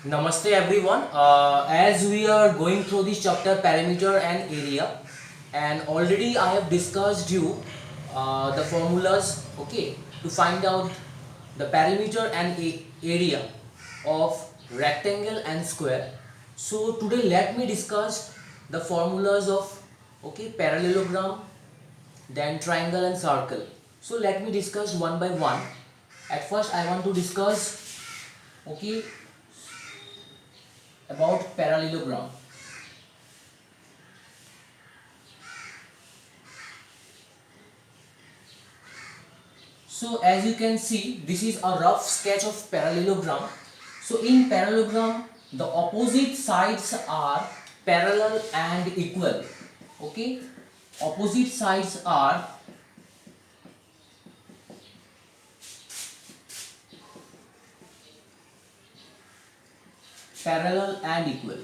Namaste everyone. As we are going through this chapter perimeter and area, and already I have discussed you the formulas, okay, to find out the perimeter and area of rectangle and square. So today let me discuss the formulas of parallelogram, then triangle and circle. So let me discuss one by one. At first I want to discuss okay about parallelogram. So as you can see, this is a rough sketch of parallelogram. So in parallelogram, the opposite sides are parallel and equal. Okay, opposite sides are parallel and equal.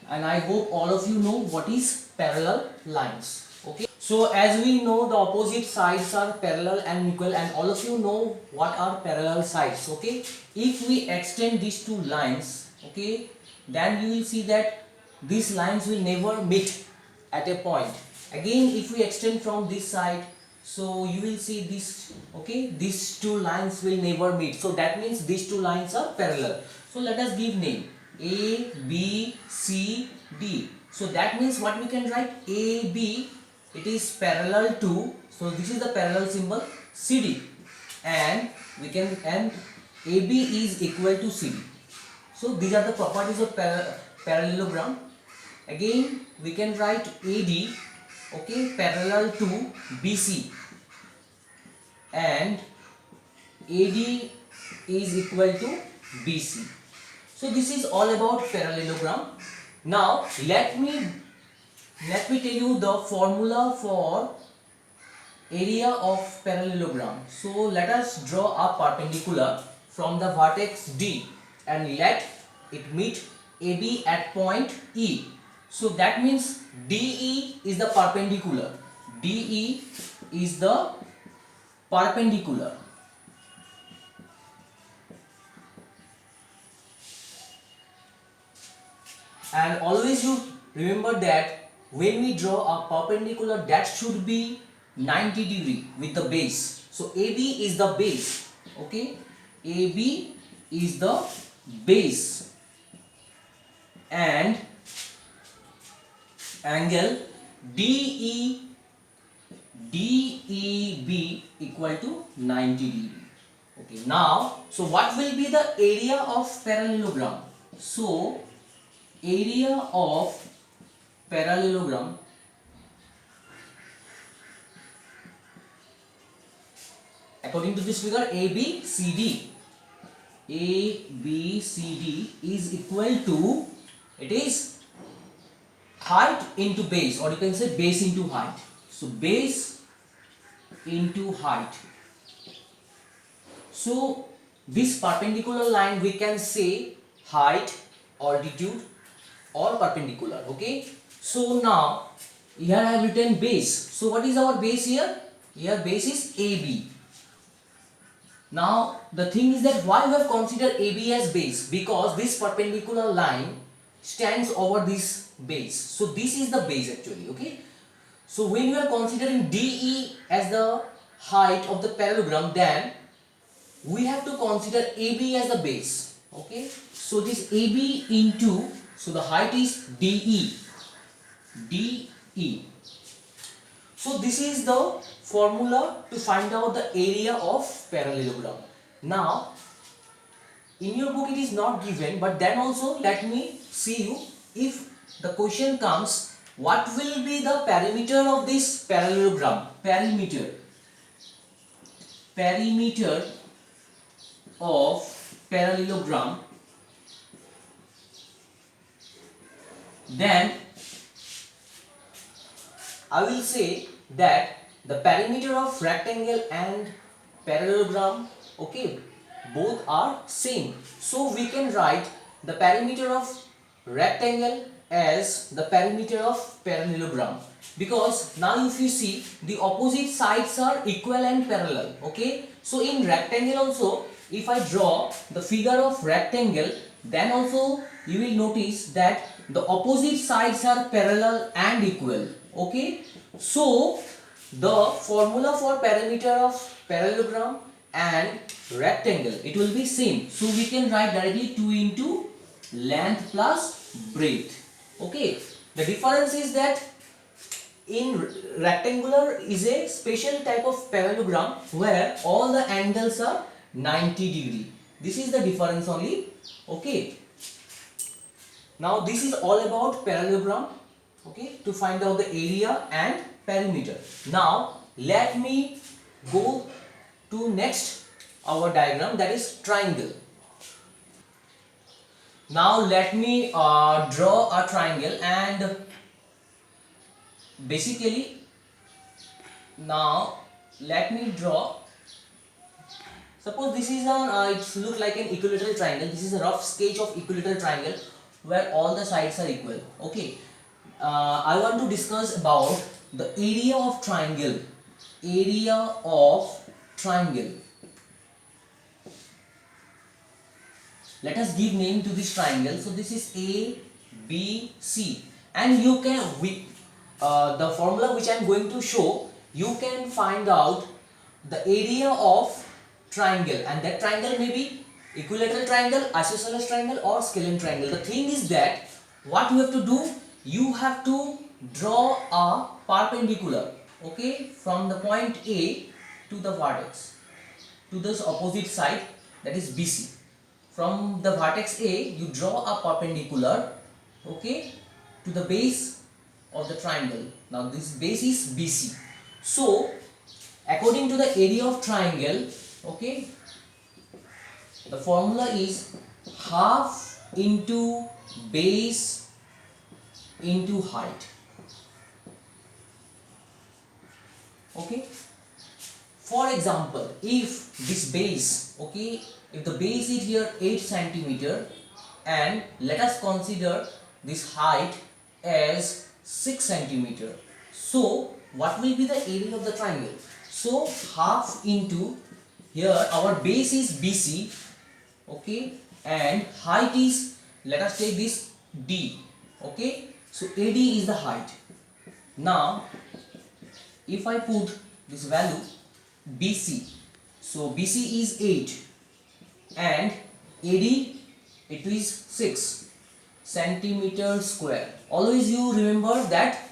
And I hope all of you know what is parallel lines. Okay, so as we know, the opposite sides are parallel and equal, and all of you know what are parallel sides. Okay, if we extend these two lines, okay, then you will see that these lines will never meet at a point. Again, if we extend from this side, so you will see this, okay, these two lines will never meet. So that means these two lines are parallel. So let us give name A, B, C, D. So that means what we can write, A, B, it is parallel to, so this is the parallel symbol, CD, and we can, and AB is equal to CD. So these are the properties of parallelogram. Again, we can write AD, okay, parallel to BC, and AD is equal to BC. So this is all about parallelogram. Now let me tell you the formula for area of parallelogram. So let us draw a perpendicular from the vertex D and let it meet AB at point E. So that means DE is the perpendicular. DE is the perpendicular. And always you remember that when we draw a perpendicular, that should be 90 degree with the base. So AB is the base. Okay, AB is the base, and angle DEB equal to 90 degree. Okay, now so what will be the area of parallelogram? So area of parallelogram according to this figure, ABCD is equal to, it is height into base, or you can say base into height. So base into height. So this perpendicular line we can say height, altitude, or perpendicular. Okay, so now here I have written base. So what is our base here? Here base is AB. Now the thing is that why we have considered AB as base? Because this perpendicular line stands over this base. So this is the base actually. Okay, so when we are considering DE as the height of the parallelogram, then we have to consider AB as the base. Okay, so this AB into, so the height is DE. So this is the formula to find out the area of parallelogram. Now in your book it is not given, but then also let me see you, if the question comes, what will be the perimeter of this parallelogram? Perimeter of parallelogram, then I will say that the perimeter of rectangle and parallelogram, okay, both are same. So we can write the perimeter of rectangle as the perimeter of parallelogram, because now if you see, the opposite sides are equal and parallel. Okay, So in rectangle also, if I draw the figure of rectangle, then also you will notice that the opposite sides are parallel and equal. Okay, so the formula for perimeter of parallelogram and rectangle, it will be same. So we can write directly 2 into length plus breadth. Okay, the difference is that in rectangular is a special type of parallelogram where all the angles are 90 degree. This is the difference only. Okay, now this is all about parallelogram. Okay, to find out the area and perimeter. Now let me go to next our diagram, that is triangle. Now let me draw a triangle, and basically now let me draw, suppose this is an it looks like an equilateral triangle. This is a rough sketch of equilateral triangle where all the sides are equal. Okay, I want to discuss about the area of triangle. Area of triangle. Let us give name to this triangle. So this is A, B, C, and you can the formula which I am going to show, you can find out the area of triangle, and that triangle may be equilateral triangle, isosceles triangle, or scalene triangle. The thing is that what you have to do, you have to draw a perpendicular, okay, from the point A to the vertex, to this opposite side, that is BC. From the vertex A, you draw a perpendicular, okay, to the base of the triangle. Now this base is BC. So according to the area of triangle, okay, the formula is half into base into height. Okay, for example, if this base, okay, if the base is here 8 centimeter, and let us consider this height as 6 centimeter, so what will be the area of the triangle? So half into, here our base is BC, okay, and height is, let us take this D, okay, so AD is the height. Now if I put this value BC, so BC is 8 and AD, it is 6 centimeter square. Always you remember that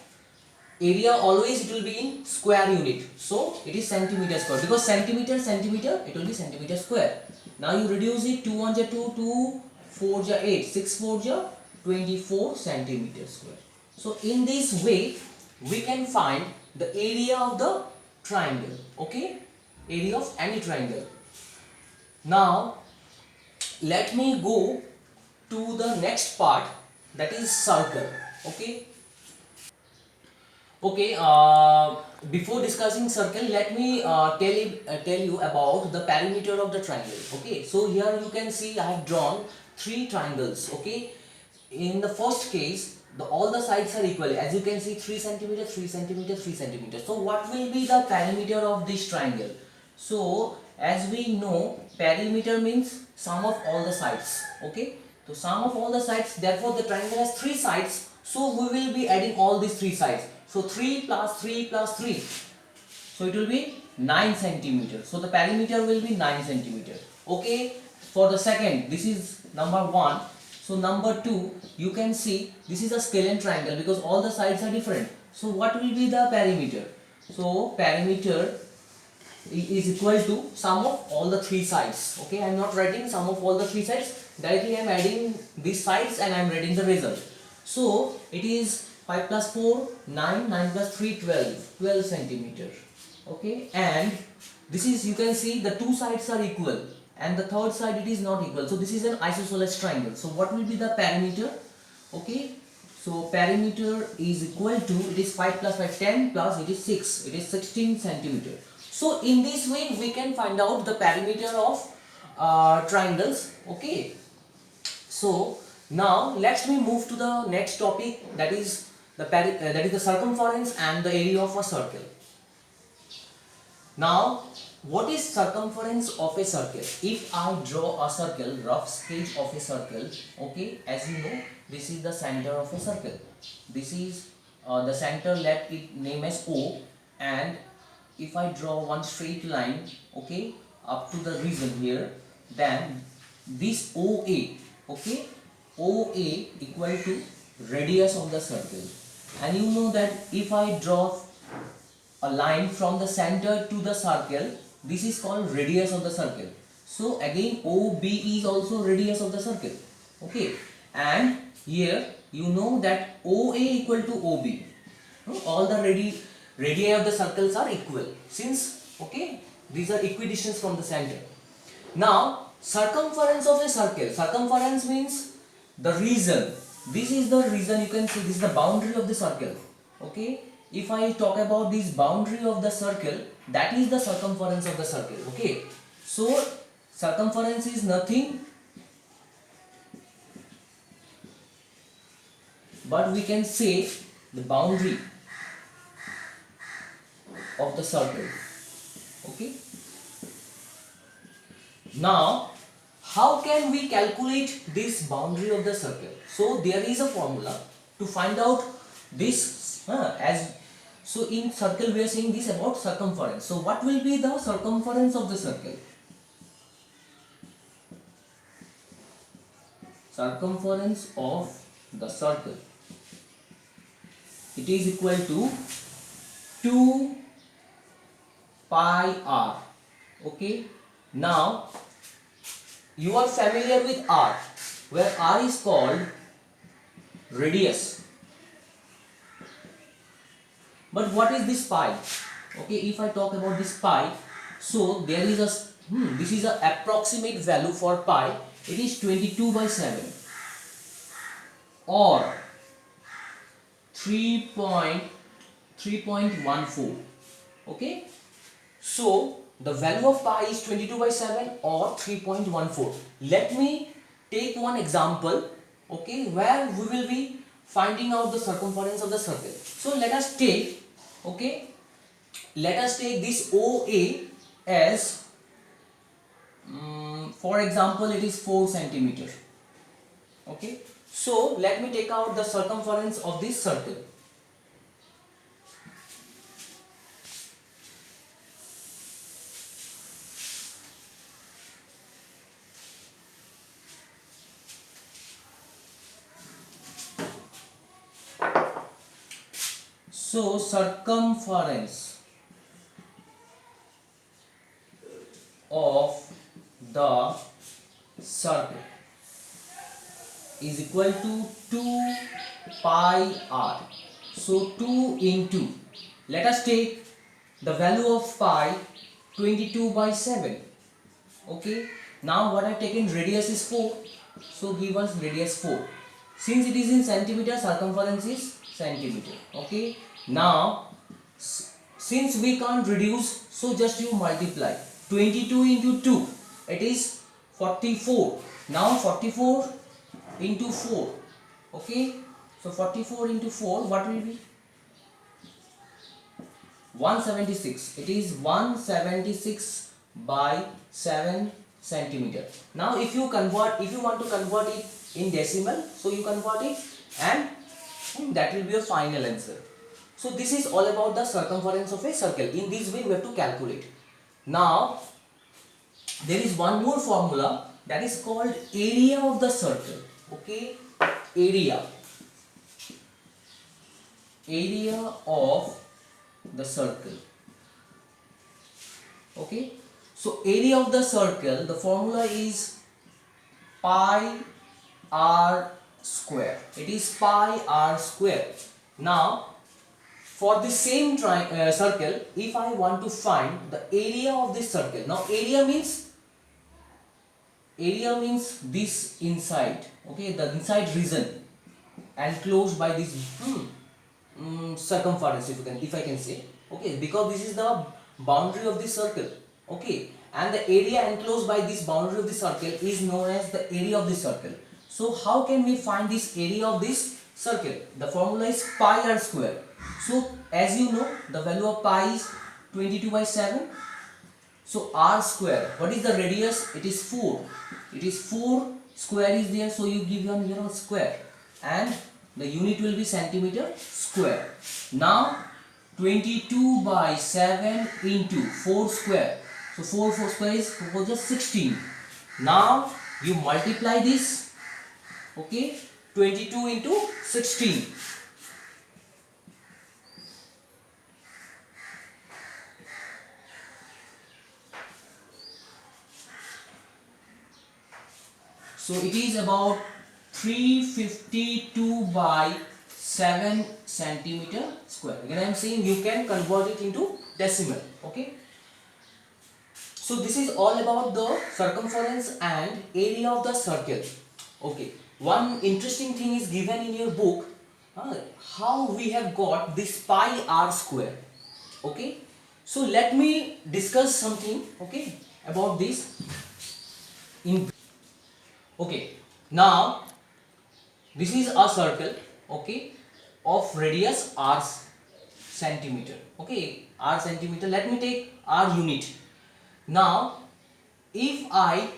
area, always it will be in square unit, so it is centimeter square, because centimeter it will be centimeter square. Now you reduce it, 2 1 2, 2 4 8, 6 4 24 centimeter square. So in this way we can find the area of the triangle, okay, area of any triangle. Now let me go to the next part, that is circle. Okay, okay, before discussing circle, let me tell you about the perimeter of the triangle. Okay, so here you can see I have drawn 3 triangles. Okay, in the first case, all the sides are equal, as you can see, 3 centimeter, 3 centimeter, 3 centimeter. So what will be the perimeter of this triangle? So as we know, perimeter means sum of all the sides. Okay, so sum of all the sides, therefore the triangle has 3 sides, so we will be adding all these 3 sides. So 3 plus 3 plus 3, so it will be 9 centimeter. So the perimeter will be 9 centimeter. Okay, for the second, this is number 1. So number 2, you can see this is a scalene triangle because all the sides are different. So what will be the perimeter? So perimeter is equal to sum of all the 3 sides. Okay, I am not writing sum of all the 3 sides, directly I am adding these sides and I am writing the result. So it is 5 plus 4, 9, 9 plus 3, 12 centimeter. Okay, and this is, you can see the 2 sides are equal and the third side it is not equal. So this is an isosceles triangle. So what will be the perimeter? Okay, so perimeter is equal to, it is 5 plus 5, 10 plus it is 6, it is 16 centimeter. So in this way we can find out the perimeter of triangles. Okay, so now let's me move to the next topic, that is the circumference and the area of a circle. Now what is circumference of a circle? If I draw a circle, rough sketch of a circle, okay, as you know, this is the center of a circle. This is the center, let it name as O, and if I draw one straight line, okay, up to the region here, then this OA, okay, OA equal to radius of the circle. And you know that if I draw a line from the center to the circle, this is called radius of the circle. So again OB is also radius of the circle, okay, and here you know that OA equal to OB. All the radii of the circles are equal, since, okay, these are equidistant from the center. Now circumference of a circle, circumference means the region. This is the region, you can see this is the boundary of the circle, okay. If I talk about this boundary of the circle, that is the circumference of the circle, okay. So circumference is nothing but we can say the boundary of the circle, okay. Now how can we calculate this boundary of the circle? So there is a formula to find out this, as so in circle we are saying this about circumference. So what will be the circumference of the circle? Circumference of the circle, it is equal to 2 pi r, okay. Now you are familiar with r, where r is called radius. But what is this pi? Okay, if I talk about this pi, so there is a this is an approximate value for pi. It is 22/7 or 3.14. Okay, so the value of pi is 22/7 or 3.14. Let me take one example, okay, where we will be finding out the circumference of the circle. So let us take, okay, let us take this OA as for example it is 4 centimeter, okay. So let me take out the circumference of this circle. So circumference of the circle is equal to 2 pi r. So 2 into, let us take the value of pi 22/7. Okay. Now what I have taken, radius is 4. So give us radius 4. Since it is in centimeter, circumference is centimeter. Okay. Now since we can't reduce, so just you multiply 22 into 2, it is 44. Now 44 into 4, okay, so 44 into 4, what will be? 176. It is 176/7 centimeter. Now if you want to convert it in decimal, so you convert it and that will be your final answer. So this is all about the circumference of a circle. In this way we have to calculate. Now there is one more formula, that is called area of the circle, okay, area of the circle, okay. So area of the circle, the formula is pi r square. It is pi r square. Now for the same circle, if I want to find the area of this circle, now area means this inside, okay, the inside region enclosed by this circumference, if I can say, okay, because this is the boundary of this circle, okay, and the area enclosed by this boundary of the circle is known as the area of the circle. So how can we find this area of this circle? The formula is pi r square. So as you know, the value of pi is 22/7. So r square, what is the radius? It is 4. It is 4 square is there, so you give on here a square, and the unit will be centimeter square. Now 22 by 7 into 4 square. So 4 square is 4 just 16. Now you multiply this, okay, 22 into 16. So it is about 352 by 7 centimeter square. Again I am saying you can convert it into decimal. Okay. So this is all about the circumference and area of the circle. Okay. One interesting thing is given in your book, how we have got this pi r square. Okay. So let me discuss something, okay, about this in. Okay, now this is a circle, okay, of radius r centimeter, okay, r centimeter. Let me take r unit. Now if I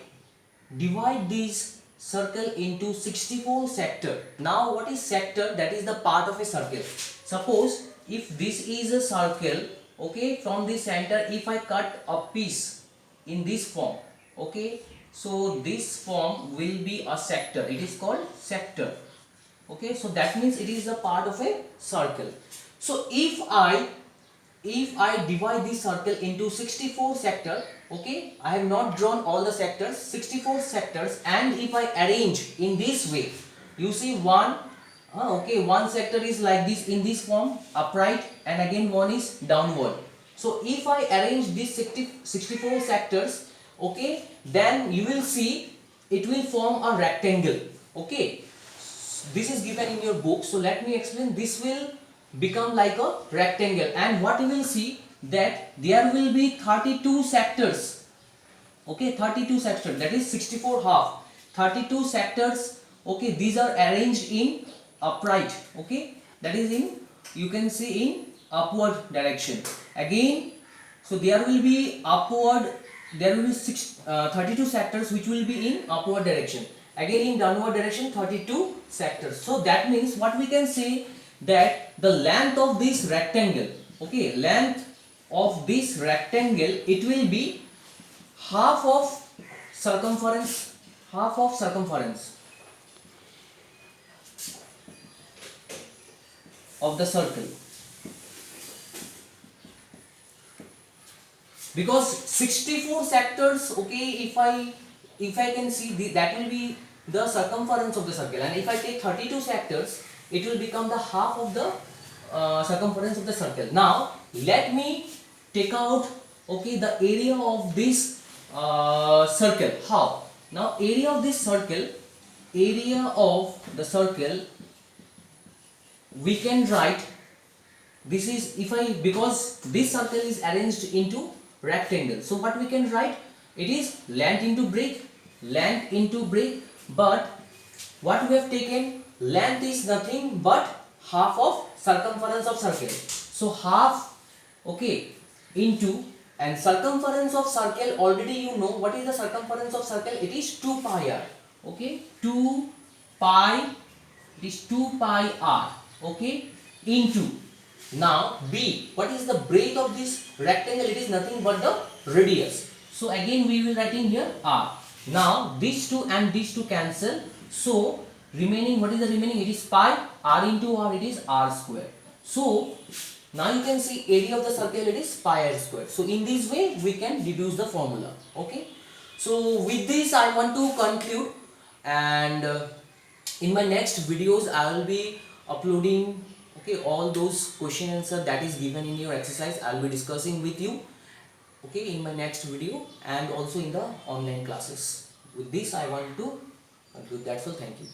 divide this circle into 64 sector, now what is sector? That is the part of a circle. Suppose if this is a circle, okay, from the center, if I cut a piece in this form, okay, so this form will be a sector. It is called sector. Okay, so that means it is a part of a circle. So if I divide this circle into 64 sector, okay, I have not drawn all the sectors, 64 sectors, and if I arrange in this way, you see one, okay, one sector is like this in this form, upright, and again one is downward. So if I arrange these 64 sectors, okay, then you will see it will form a rectangle. Okay, this is given in your book, so let me explain. This will become like a rectangle, and what you will see that there will be 32 sectors. Okay, 32 sectors, that is 64 half, 32 sectors. Okay, these are arranged in upright, okay, that is in, you can see, in upward direction. Again, so there will be upward, there will be 32 sectors which will be in upward direction. Again in downward direction 32 sectors. So that means what we can say, that the length of this rectangle, okay, length of this rectangle, it will be half of circumference, half of circumference of the circle. Because 64 sectors, okay, if I can see that will be the circumference of the circle, and if I take 32 sectors, it will become the half of the circumference of the circle. Now let me take out, okay, the area of this circle. How? Now area of this circle, area of the circle, we can write, this is, if I, because this circle is arranged into rectangle, so what we can write, it is length into breadth, length into breadth, but what we have taken, length is nothing but half of circumference of circle. So half, okay, into, and circumference of circle, already you know what is the circumference of circle, it is 2 pi r, okay, 2 pi, it is 2 pi r, okay, into, now b, what is the breadth of this rectangle, it is nothing but the radius. So again we will write in here r. Now these two and these two cancel, so remaining, what is the remaining, it is pi, r into r, it is r square. So now you can see area of the circle, it is pi r square. So in this way we can deduce the formula. Okay, so with this I want to conclude, and in my next videos I will be uploading, okay, all those question answer that is given in your exercise. I will be discussing with you, okay, in my next video, and also in the online classes. With this I want to conclude. That's all. Thank you.